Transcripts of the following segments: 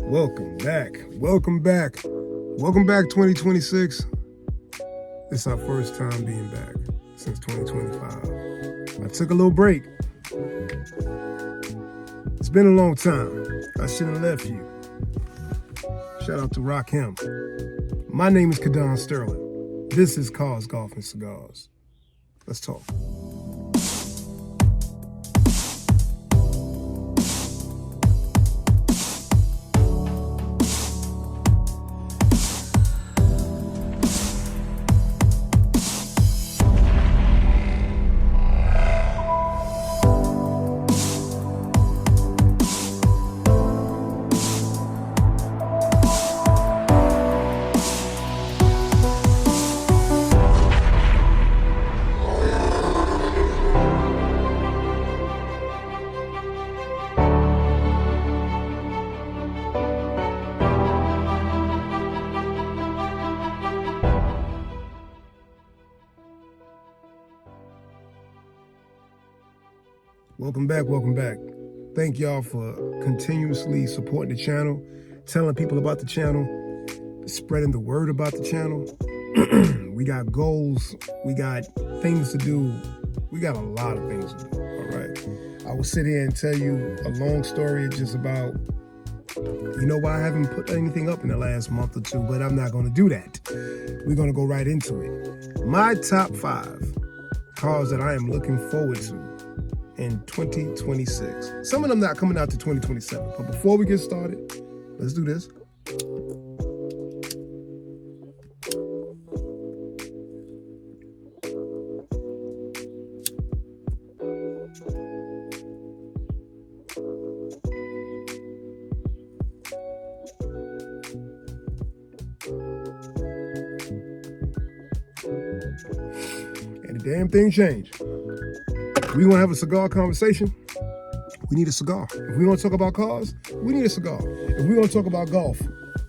Welcome back. Welcome back. Welcome back, 2026. It's our first time being back since 2025. I took a little break. It's been a long time. I shouldn't have left you. Shout out to Rock Him. My name is Kadon Sterling. This is Cars, Golf, and Cigars. Let's talk. Welcome back. Thank y'all for continuously supporting the channel, telling people about the channel, spreading the word about the channel. We got goals, we got things to do. We got a lot of things to do, all right? I will sit here and tell you a long story just about, why I haven't put anything up in the last month or two, but I'm not gonna do that. We're gonna go right into it. My top 5 cars that I am looking forward to in 2026. Some of them not coming out to 2027. But before we get started, let's do this. And the damn thing changed. We want to have a cigar conversation, we need a cigar. If we want to talk about cars, we need a cigar. If we want to talk about golf,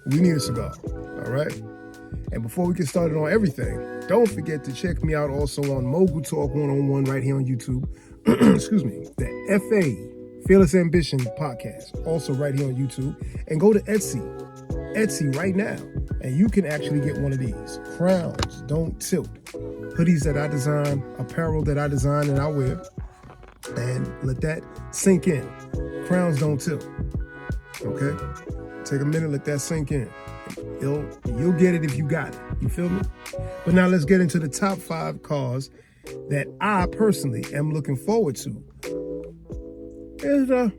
we need a cigar, all right? And before we get started on everything, don't forget to check me out also on Mogul Talk 101 right here on YouTube. Excuse me, the FA, Fearless Ambition podcast, also right here on YouTube. And go to Etsy right now, and you can actually get one of these. Crowns Don't Tilt. Hoodies that I design, apparel that I design and I wear. And let that sink in. Crowns don't tilt. Okay? Take a minute, let that sink in. You'll get it if you got it. You feel me? But now let's get into the top 5 cars that I personally am looking forward to. There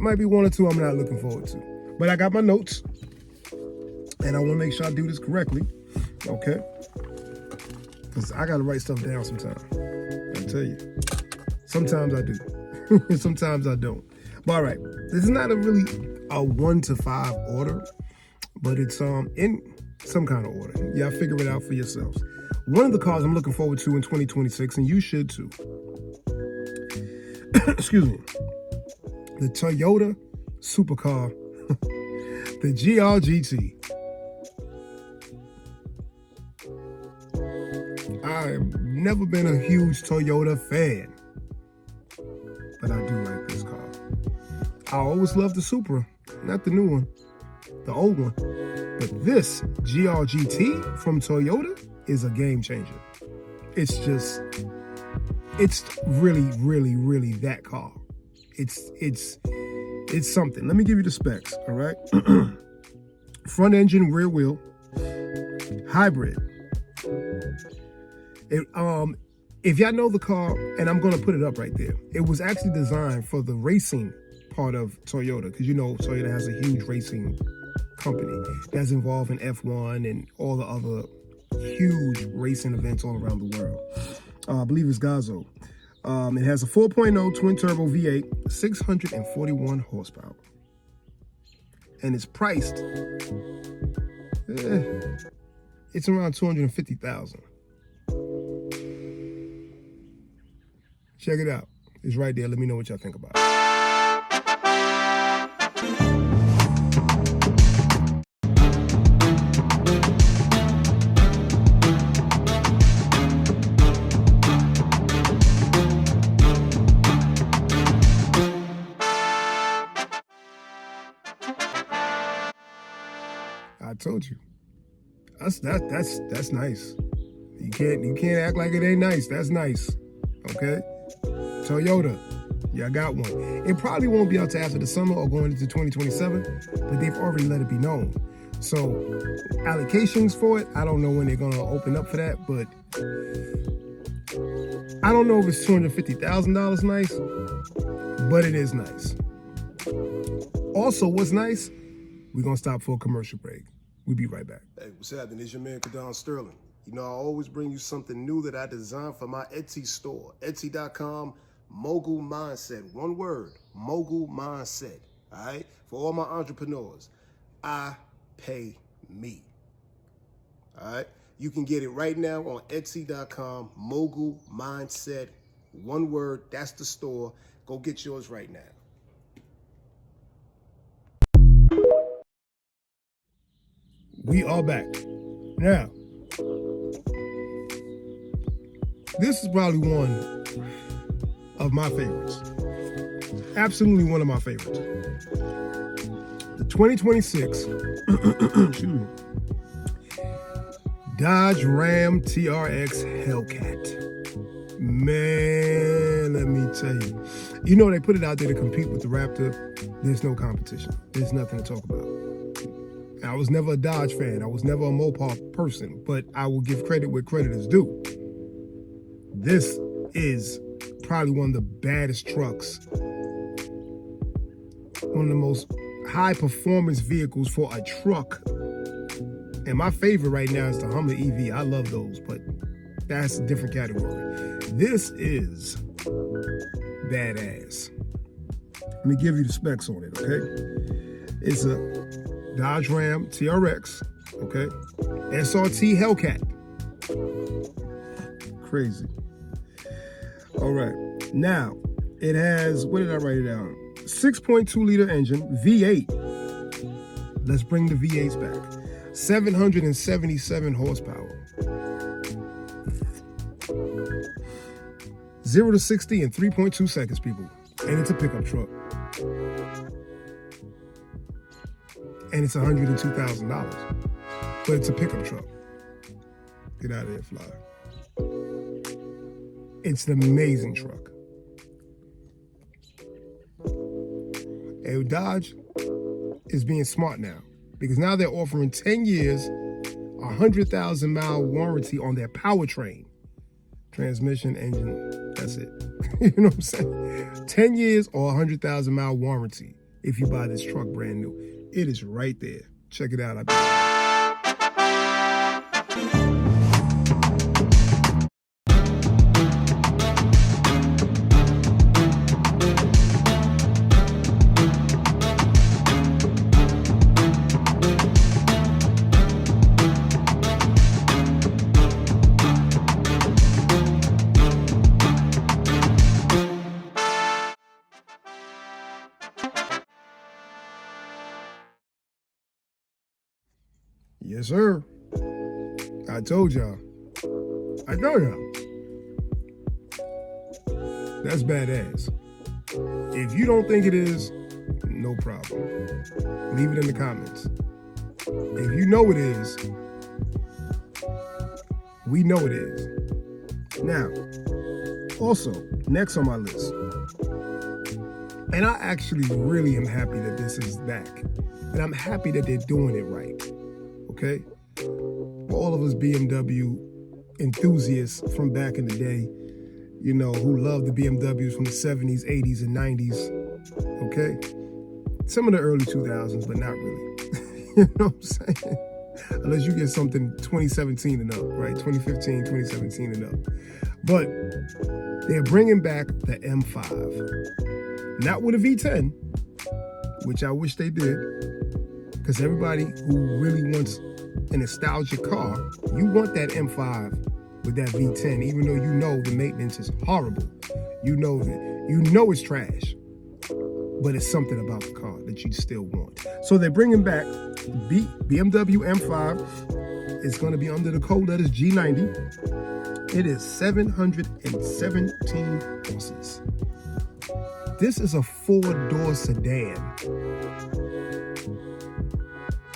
might be 1 or 2 I'm not looking forward to. But I got my notes. And I want to make sure I do this correctly. Okay? Because I got to write stuff down sometimes. I tell you. Sometimes I do. Sometimes I don't. But all right. This is not really a 1 to 5 order. But it's in some kind of order. Y'all figure it out for yourselves. One of the cars I'm looking forward to in 2026, and you should too. Excuse me. The Toyota supercar. The GRGT. I've never been a huge Toyota fan, but I do like this car. I always loved the Supra, not the new one, the old one. But this GRGT from Toyota is a game changer. It's really, really, really that car. It's something. Let me give you the specs, all right? Front engine, rear wheel, hybrid. If y'all know the car, and I'm going to put it up right there, it was actually designed for the racing part of Toyota, because Toyota has a huge racing company that's involved in F1 and all the other huge racing events all around the world. I believe it's Gazzo. It has a 4.0 twin-turbo V8, 641 horsepower. And it's priced, it's around $250,000. Check it out. It's right there. Let me know what y'all think about it. I told you. That's nice. You can't act like it ain't nice. That's nice. Okay? Toyota, y'all got one. It probably won't be out to after the summer or going into 2027, but they've already let it be known. So allocations for it, I don't know when they're gonna open up for that, but I don't know if it's $250,000 nice, but it is nice. Also, what's nice, we're gonna stop for a commercial break. We'll be right back. Hey, what's happening? It's your man, Kadon Sterling. You know, I always bring you something new that I designed for my Etsy store. Etsy.com, Mogul Mindset. One word, Mogul Mindset. All right? For all my entrepreneurs, I pay me. All right? You can get it right now on Etsy.com, Mogul Mindset. One word, that's the store. Go get yours right now. We are back. Now, this is probably one of my favorites. Absolutely one of my favorites. The 2026 excuse me, Dodge Ram TRX Hellcat. Man, let me tell you. You know, they put it out there to compete with the Raptor. There's no competition. There's nothing to talk about. I was never a Dodge fan. I was never a Mopar person, but I will give credit where credit is due. This is probably one of the baddest trucks, one of the most high performance vehicles for a truck. And my favorite right now is the Hummer EV. I love those, but that's a different category. This is badass. Let me give you the specs on it, okay? It's a Dodge Ram TRX, okay? SRT Hellcat. Crazy. All right. Now, it has, where did I write it down? 6.2 liter engine, V8. Let's bring the V8s back. 777 horsepower. 0 to 60 in 3.2 seconds, people. And it's a pickup truck. And it's $102,000. But it's a pickup truck. Get out of there, fly. It's an amazing truck. And Dodge is being smart now, because now they're offering 10 years, 100,000-mile warranty on their powertrain. Transmission, engine, that's it. You know what I'm saying? 10 years or 100,000-mile warranty if you buy this truck brand new. It is right there. Check it out. Yes, sir. I told y'all. That's badass. If you don't think it is, no problem. Leave it in the comments. If you know it is, we know it is. Now, also, next on my list, and I actually really am happy that this is back. And I'm happy that they're doing it right. Okay? For all of us BMW enthusiasts from back in the day, you know, who loved the BMWs from the 70s, 80s, and 90s. Okay? Some of the early 2000s, but not really. You know what I'm saying? Unless you get something 2017 and up, right? 2015, 2017 and up. But they're bringing back the M5. Not with a V10, which I wish they did. Because everybody who really wants a nostalgic car, you want that M5 with that V10, even though you know the maintenance is horrible. You know that. You know it's trash. But it's something about the car that you still want. So they're bringing back BMW M5. It's going to be under the code letters G90. It is 717 horses. This is a 4-door sedan.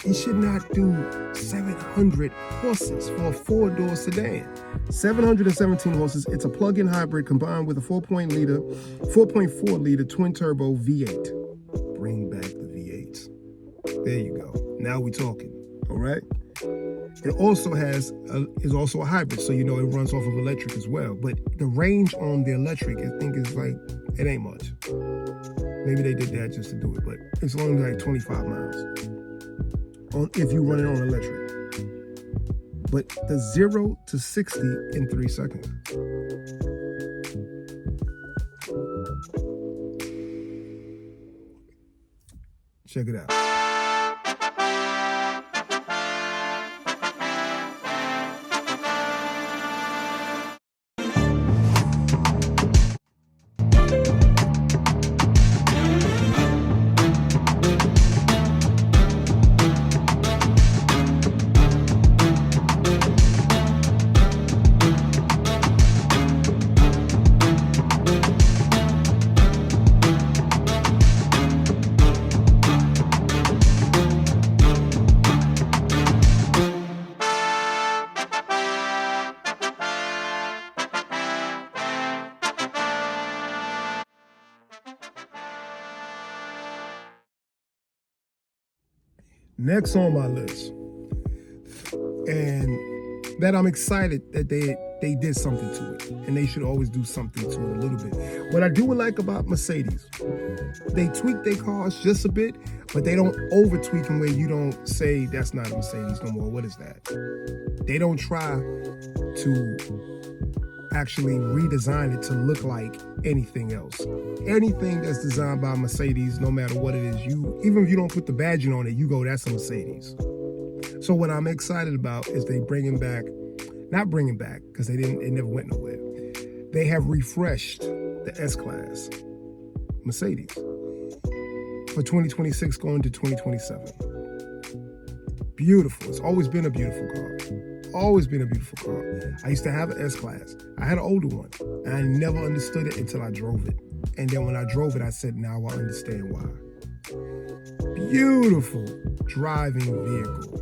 It should not do 700 horses for a 4-door sedan. 717 horses. It's a plug-in hybrid combined with a 4.4 liter twin turbo V8. Bring back the V8s. There you go. Now we're talking. All right. It also is also a hybrid, so you know it runs off of electric as well. But the range on the electric, I think, is like, it ain't much. Maybe they did that just to do it, but it's only like 25 miles if you run it on electric. But the 0 to 60 in 3 seconds. Check it out. Next on my list, and that I'm excited that they did something to it, and they should always do something to it a little bit. What I do like about Mercedes, they tweak their cars just a bit, but they don't over tweak them where you don't say that's not a Mercedes no more. What is that? They don't try to actually redesign it to look like anything else. Anything that's designed by Mercedes, no matter what it is, even if you don't put the badging on it, you go, that's a Mercedes. So what I'm excited about is they not bringing back, because it never went nowhere. They have refreshed the S-Class Mercedes for 2026 going to 2027. Beautiful. It's always been a beautiful car. Always been a beautiful car. I used to have an S-Class. I had an older one, and I never understood it until I drove it. And then when I drove it, I said, now I understand why. Beautiful driving vehicle.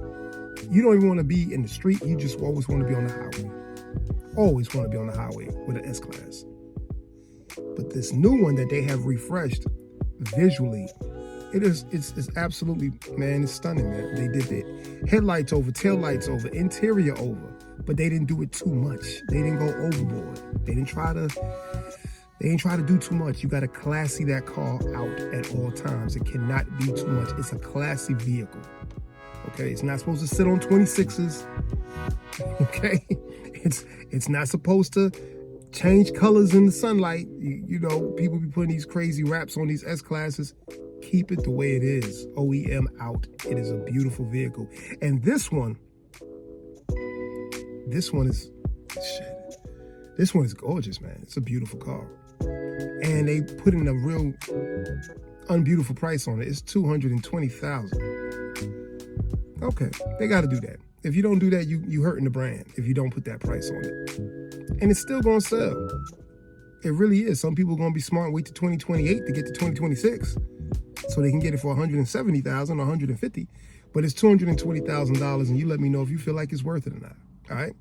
You don't even want to be in the street. You just always want to be on the highway. Always want to be on the highway with an S-Class. But this new one that they have refreshed visually, it's absolutely, man, it's stunning, man. They did it. Headlights over, tail lights over, interior over, but they didn't do it too much. They didn't go overboard. They didn't try to do too much. You got to classy that car out at all times. It cannot be too much. It's a classy vehicle. Okay, it's not supposed to sit on 26s. Okay, it's not supposed to change colors in the sunlight. You know, people be putting these crazy wraps on these S-Classes. Keep it the way it is. OEM out. It is a beautiful vehicle. And this one is shit. This one is gorgeous, man. It's a beautiful car. And they put in a real unbeautiful price on it. It's $220,000. Okay, they got to do that. If you don't do that, you hurting the brand if you don't put that price on it. And it's still going to sell. It really is. Some people are going to be smart and wait to 2028 to get to 2026 so they can get it for $170,000 or $150,000. But it's $220,000, and you let me know if you feel like it's worth it or not. All right?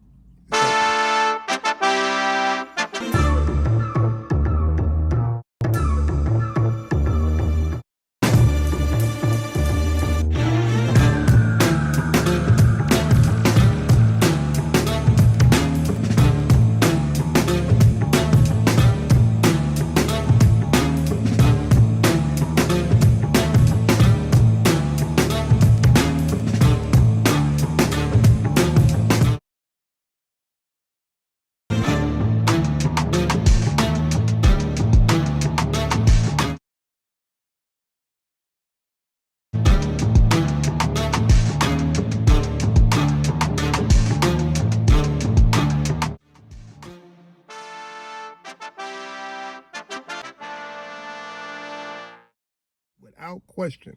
Without question,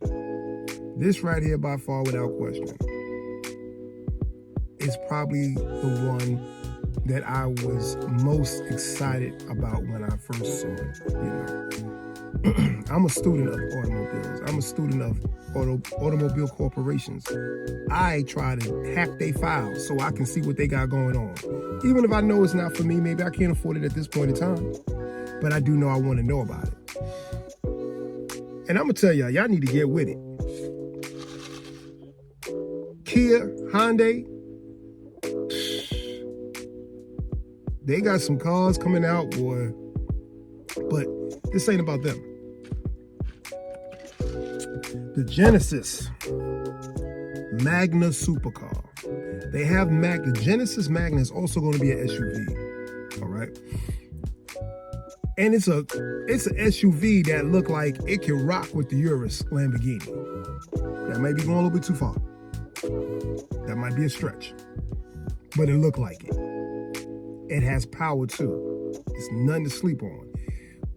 this right here by far, without question, is probably the one that I was most excited about when I first saw it. You know, I'm a student of automobiles. I'm a student of automobile corporations. I try to hack their files so I can see what they got going on. Even if I know it's not for me, maybe I can't afford it at this point in time. But I do know I want to know about it. And I'm going to tell y'all need to get with it. Kia, Hyundai, they got some cars coming out, boy. But this ain't about them. The Genesis Magna supercar. They have the Genesis Magna is also going to be an SUV. All right. And it's an SUV that look like it can rock with the Urus Lamborghini. That might be going a little bit too far. That might be a stretch. But it look like it. It has power too. It's nothing to sleep on.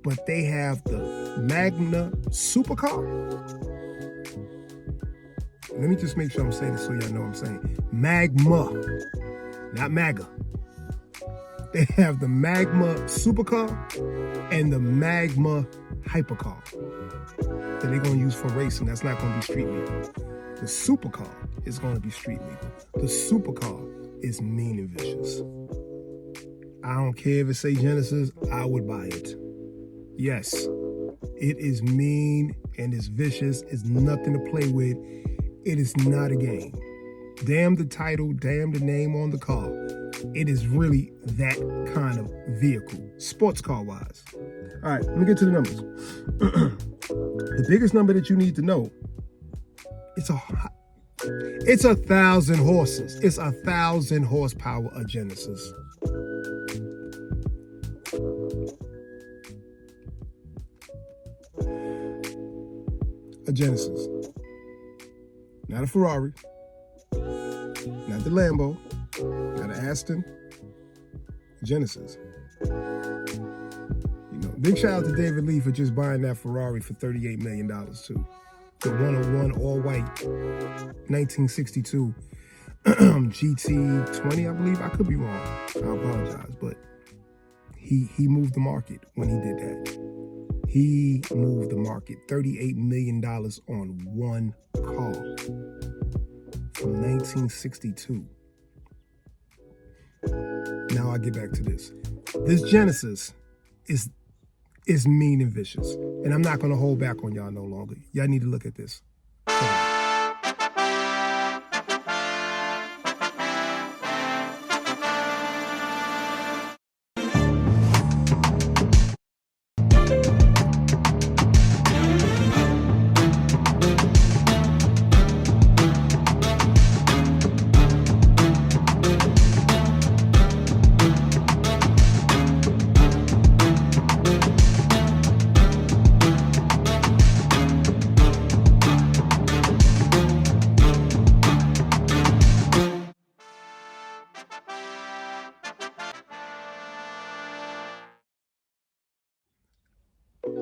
But they have the Magna supercar. Let me just make sure I'm saying this so y'all know what I'm saying. Magma, not MAGA. They have the Magma supercar and the Magma hypercar that they're going to use for racing. That's not going to be street legal. The supercar is going to be street legal. The supercar is mean and vicious. I don't care if it say Genesis, I would buy it. Yes, it is mean and it's vicious. It's nothing to play with. It is not a game. Damn the title, damn the name on the car. It is really that kind of vehicle, sports car wise. All right, let me get to the numbers. The biggest number that you need to know, it's 1,000 horses. It's 1,000 horsepower, a Genesis. A Genesis. Not a Ferrari. Not the Lambo. Not an Aston. Genesis. You know, big shout out to David Lee for just buying that Ferrari for $38 million too. The 101 all-white 1962 GT20, I believe. I could be wrong. I apologize, but he moved the market when he did that. He moved the market. $38 million on one car from 1962. Now I get back to this. This Genesis is mean and vicious. And I'm not going to hold back on y'all no longer. Y'all need to look at this.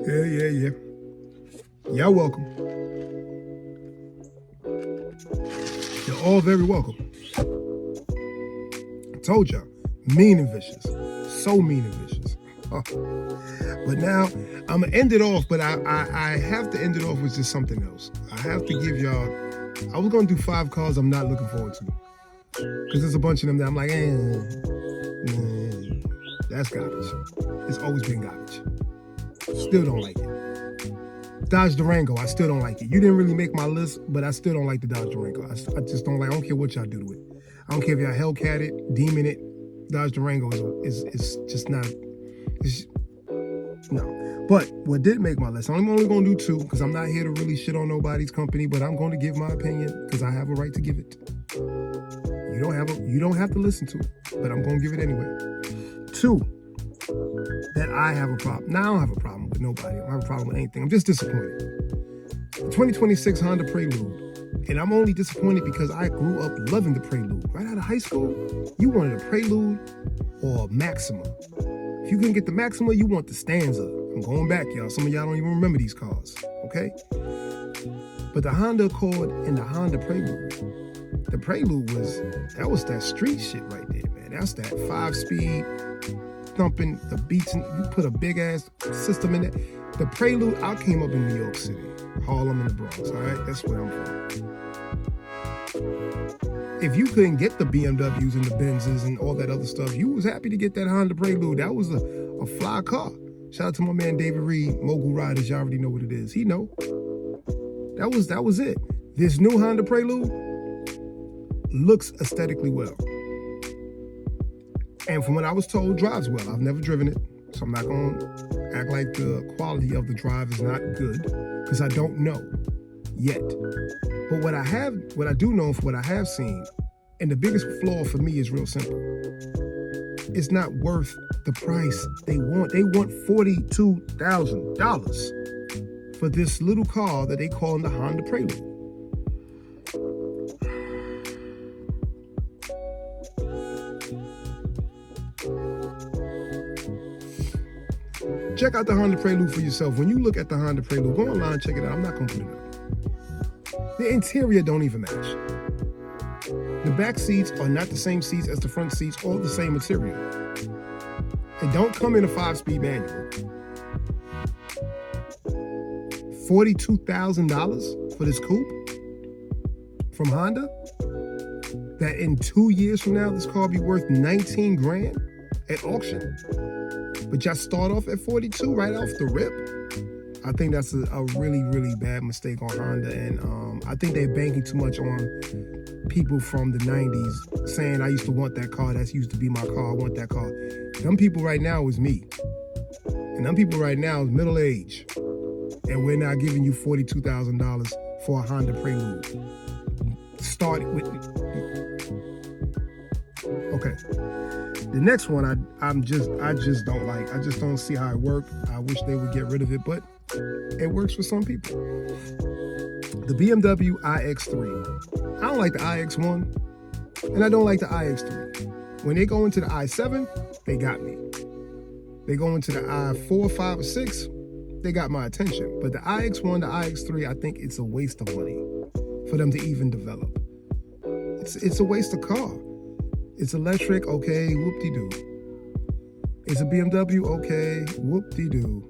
Yeah. Y'all welcome. You're all very welcome. I told y'all, mean and vicious. So mean and vicious. Oh. But now, I'm going to end it off, but I have to end it off with just something else. I have to give y'all, I was going to do 5 cars I'm not looking forward to. Because there's a bunch of them that I'm like, that's garbage. It's always been garbage. Still don't like it. Dodge Durango, I still don't like it. You didn't really make my list, but I still don't like the Dodge Durango. I just don't like it. I don't care what y'all do to it. I don't care if y'all Hellcat it, Demon it. Dodge Durango is just not, no. But what did make my list, I'm only going to do 2 because I'm not here to really shit on nobody's company, but I'm going to give my opinion because I have a right to give it. You don't have to listen to it, but I'm going to give it anyway. 2. That I have a problem. Now, I don't have a problem with nobody. I don't have a problem with anything. I'm just disappointed. The 2026 Honda Prelude. And I'm only disappointed because I grew up loving the Prelude. Right out of high school, you wanted a Prelude or a Maxima. If you couldn't get the Maxima, you want the Stanza. I'm going back, y'all. Some of y'all don't even remember these cars, okay? But the Honda Accord and the Honda Prelude, the Prelude was that street shit right there, man. That's that 5-speed, thumping the beats, and you put a big ass system in it. The Prelude, I came up in New York City, Harlem and the Bronx, all right? That's where I'm from. If you couldn't get the BMWs and the Benzes and all that other stuff, you was happy to get that Honda Prelude. That was a fly car. Shout out to my man David Reed, Mogul Riders. Y'all already know what it is. He know. That was it. This new Honda Prelude looks aesthetically well. And from what I was told, drives well. I've never driven it, so I'm not going to act like the quality of the drive is not good, because I don't know yet. But what I do know from what I have seen, and the biggest flaw for me is real simple. It's not worth the price they want. They want $42,000 for this little car that they call the Honda Prelude. Check out the Honda Prelude for yourself. When you look at the Honda Prelude, go online and check it out. I'm not going to put it up. The interior don't even match. The back seats are not the same seats as the front seats or the same material. It don't come in a 5-speed manual. $42,000 for this coupe from Honda? That in 2 years from now, this car will be worth 19 grand at auction? But y'all start off at 42 right off the rip? I think that's a really, really bad mistake on Honda. And I think they're banking too much on people from the 90s saying, I used to want that car. That used to be my car. I want that car. Them people right now is me. And them people right now is middle age. And we're not giving you $42,000 for a Honda Prelude. Start with... Okay. The next one, I just don't like. I just don't see how it works. I wish they would get rid of it, but it works for some people. The BMW iX3. I don't like the iX1, and I don't like the iX3. When they go into the i7, they got me. They go into the i4, 5, or 6, they got my attention. But the iX1, the iX3, I think it's a waste of money for them to even develop. It's a waste of car. It's electric, okay, whoop-de-doo. It's a BMW, okay, whoop-de-doo.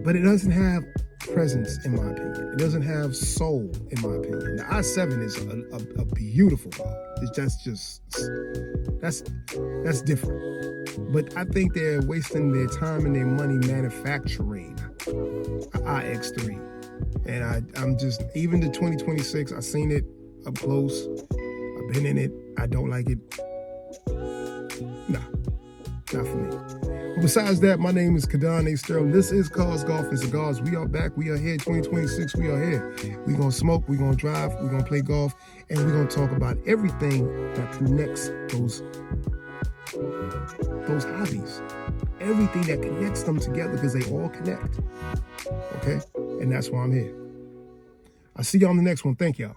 But it doesn't have presence, in my opinion. It doesn't have soul, in my opinion. The i7 is a beautiful car. That's different. But I think they're wasting their time and their money manufacturing an iX3. And I'm just, even the 2026, I've seen it up close. I've been in it. I don't like it. Nah, not for me. But besides that, my name is Kadan A. Sterling. This is Cars, Golf, and Cigars. We are back. We are here. 2026, we are here. We're going to smoke. We're going to drive. We're going to play golf. And we're going to talk about everything that connects those hobbies. Everything that connects them together, because they all connect. Okay? And that's why I'm here. I'll see y'all on the next one. Thank y'all.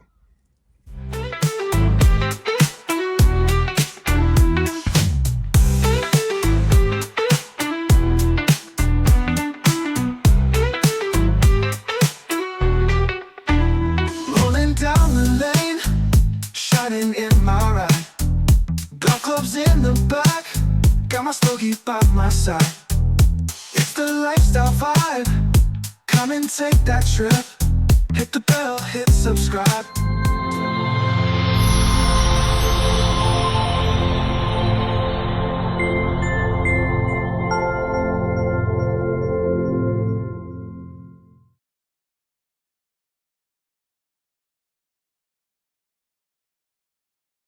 In my ride, golf clubs in the back, got my stogie by my side. It's the lifestyle vibe. Come and take that trip. Hit the bell, hit subscribe.